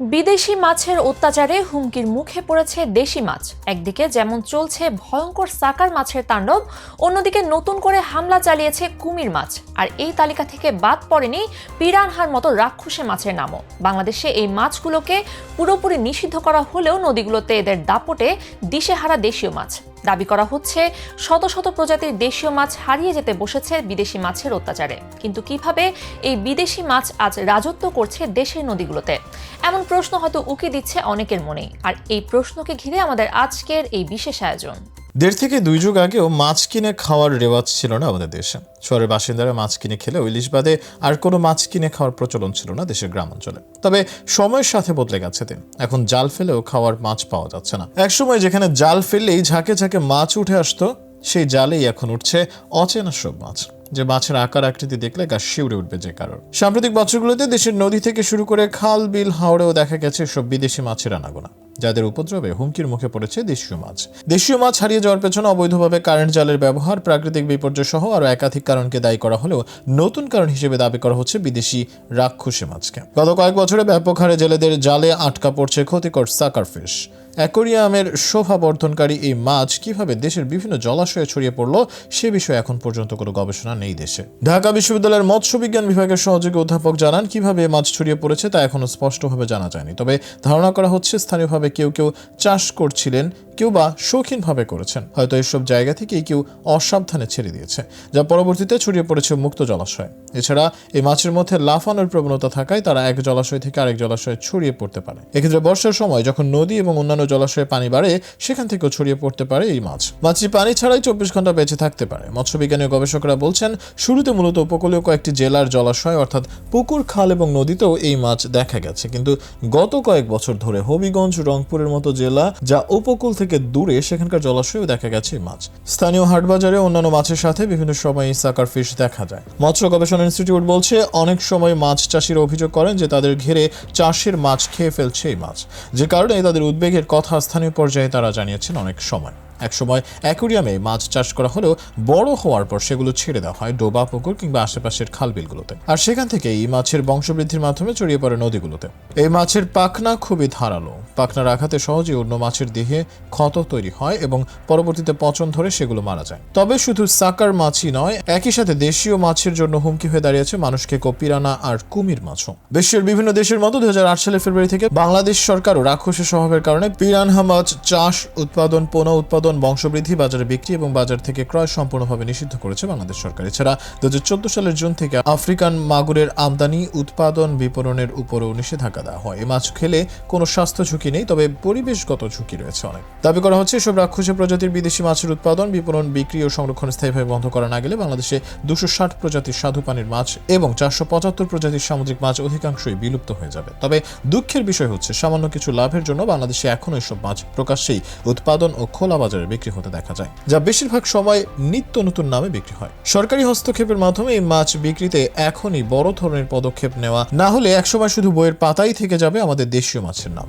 বিদেশি মাছের অত্যাচারে হুমকির মুখে পড়েছে দেশি মাছ। একদিকে যেমন চলছে ভয়ঙ্কর সাকার মাছের তাণ্ডব, অন্যদিকে নতুন করে হামলা চালিয়েছে কুমির মাছ। আর এই তালিকা থেকে বাদ পড়েনি পিরানহার মতো রাক্ষসে মাছের নামও। বাংলাদেশে এই মাছগুলোকে পুরোপুরি নিষিদ্ধ করা হলেও নদীগুলোতে এদের দাপটে দিশেহারা দেশীয় মাছ। দাবি করা হচ্ছে শত শত প্রজাতির দেশীয় মাছ হারিয়ে যেতে বসেছে বিদেশি মাছের অত্যাচারে। কিন্তু কিভাবে এই বিদেশি মাছ আজ রাজত্ব করছে দেশের নদীগুলোতে, এমন প্রশ্ন হয়তো উকি দিচ্ছে অনেকের মনেই। আর এই প্রশ্নকে ঘিরে আমাদের আজকের এই বিশেষ আয়োজন। 1.5 থেকে 2 যুগ আগেও মাছ কিনে খাওয়ার রেওয়াজ ছিল না আমাদের দেশে। শহরের বাসিন্দারা মাছ কিনে খেলেও ইলিশ বাদে আর কোনো মাছ কিনে খাওয়ার প্রচলন ছিল না দেশের গ্রামাঞ্চলে। তবে সময়ের সাথে বদলে গেছে দিন। এখন জাল ফেলেও খাওয়ার মাছ পাওয়া যাচ্ছে না। একসময় যেখানে জাল ফেললেই ঝাঁকে ঝাঁকে মাছ উঠে আসতো, সেই জালেই এখন উঠছে অচেনা সব মাছ, যে মাছের আকার আকৃতি দেখলে গা শিউরে উঠবে যে কারোর। সাম্প্রতিক বছরগুলোতে দেশের নদী থেকে শুরু করে খাল বিল হাওড়েও দেখা গেছে সব বিদেশি মাছের আনাগোনা, যাদের উপদ্রবে হুমকির মুখে পড়েছে দেশীয় মাছ। দেশীয় মাছ হারিয়ে যাওয়ার পেছনে অবৈধভাবে কারেন্ট জালের ব্যবহার, প্রাকৃতিক বিপর্যয় সহ আরও একাধিক কারণকে দায়ী করা হলেও নতুন কারণ হিসেবে দাবি করা হচ্ছে বিদেশি রাক্ষসী মাছকে। গত কয়েক বছরে ব্যাপক হারে জেলেদের জালে আটকা পড়ছে ক্ষতিকর সাকার ফিশ। অ্যাকোরিয়ামের শোভা বর্ধনকারী এই মাছ কিভাবে দেশের বিভিন্ন জলাশয়ে ছড়িয়ে পড়ল, সে বিষয়ে এখন পর্যন্ত কোনো গবেষণা নেই দেশে। ঢাকা বিশ্ববিদ্যালয়ের মৎস্য বিজ্ঞান বিভাগের সহযোগী অধ্যাপক জানান, কিভাবে মাছ ছড়িয়ে পড়েছে তা এখনো স্পষ্টভাবে জানা যায়নি। তবে ধারণা করা হচ্ছে স্থানীয়ভাবে কেউ কেউ চাষ করছিলেন, কেউ বা শৌখিনভাবে করেছেন। হয়তো এসব জায়গা থেকেই কেউ অসাবধানে ছেড়ে দিয়েছে, যা পরবর্তীতে ছড়িয়ে পড়েছে মুক্ত জলাশয়। এছাড়া এই মাছের মধ্যে লাফানোর প্রবণতা থাকায় তারা এক জলাশয় থেকে আরেক জলাশয়ে ছড়িয়ে পড়তে পারে। এক্ষেত্রে বর্ষার সময় যখন নদী এবং অন্যান্য জলাশয়ে পানি বাড়ে, সেখান থেকেও ছড়িয়ে পড়তে পারে এই মাছ। মাছটি পানি ছাড়াই 24 ঘন্টা বেঁচে থাকতে পারে। মৎস্যবিজ্ঞানী গবেষকরা বলছেন, শুরুতে মূলত উপকূলীয় কয়েকটি জেলার জলাশয় অর্থাৎ পুকুর, খাল এবং নদীতেও এই মাছ দেখা গেছে। কিন্তু গত কয়েক বছর ধরে হবিগঞ্জ, রংপুরের মতো জেলা যা উপকূল থেকে দূরে, সেখানকার জলাশয়েও দেখা গেছে এই মাছ। স্থানীয় হাটবাজারে অন্যান্য মাছের সাথে বিভিন্ন সময় সাকার ফিশ দেখা যায়। মৎস্য গবেষণা ইনস্টিটিউট বলছে, অনেক সময় মাছ চাষিরা অভিযোগ করেন যে তাদের ঘিরে চাষের মাছ খেয়ে ফেলছে এই মাছ, যে কারণে তাদের উদ্বেগের কথা স্থানীয় পর্যায়ে তারা জানিয়েছেন। অনেক সময় একসময় অ্যাকোরিয়ামে মাছ চাষ করা হলেও বড় হওয়ার পর সেগুলো ছেড়ে দেওয়া হয় ডোবা, পুকুর কিংবা আশেপাশের খালবিলগুলোতে। আর সেখান থেকে এই মাছের বংশবৃদ্ধির মাধ্যমে ছড়িয়ে পড়ে নদীগুলোতে। এই মাছের পাখনা খুবই ধারালো। পাখনার আঘাতে সহজেই অন্য মাছের দেহে ক্ষত তৈরি হয় এবং পরবর্তীতে পচন ধরে সেগুলো মারা যায়। তবে শুধু সাকার মাছই নয়, একই সাথে দেশীয় মাছের জন্য হুমকি হয়ে দাঁড়িয়েছে মানুষকে পিরানা আর কুমির মাছও। বিশ্বের বিভিন্ন দেশের মতো 2008 সালের ফেব্রুয়ারি থেকে বাংলাদেশ সরকারও রাক্ষসের স্বভাবের কারণে পিরানহা মাছ চাষ, উৎপাদন, পোনা উৎপাদন, বংশবৃদ্ধি, বাজারে বিক্রি এবং বাজার থেকে ক্রয় সম্পূর্ণভাবে নিষিদ্ধ করেছে বাংলাদেশ সরকার। এছাড়া 2014 সালের জুন থেকে আফ্রিকান মাগুরের আমদানি, উৎপাদন, বিপণনের উপরও নিষেধাজ্ঞা দেওয়া হয়। এই মাছ খেলে কোনো স্বাস্থ্য ঝুঁকি নেই, তবে পরিবেশগত ঝুঁকি রয়েছে অনেক। দাবি করা হচ্ছে, এসব রাক্ষসী প্রজাতির বিদেশি মাছের উৎপাদন, বিপণন, বিক্রি ও সংরক্ষণ স্থায়ীভাবে বন্ধ করা না গেলে বাংলাদেশে 260 প্রজাতির স্বাদু পানির মাছ এবং 475 প্রজাতির সামুদ্রিক মাছ অধিকাংশই বিলুপ্ত হয়ে যাবে। তবে দুঃখের বিষয় হচ্ছে, সামান্য কিছু লাভের জন্য বাংলাদেশে এখনো এসব মাছ প্রকাশ্যেই উৎপাদন ও খোলা বাজারে বিক্রি হতে দেখা যায়, যা বেশিরভাগ সময় নিত্য নতুন নামে বিক্রি হয়। সরকারি হস্তক্ষেপের মাধ্যমে এই মাছ বিক্রিতে এখনই বড় ধরনের পদক্ষেপ নেওয়া না হলে একসময় শুধু বইয়ের পাতাই থেকে যাবে আমাদের দেশীয় মাছের নাম।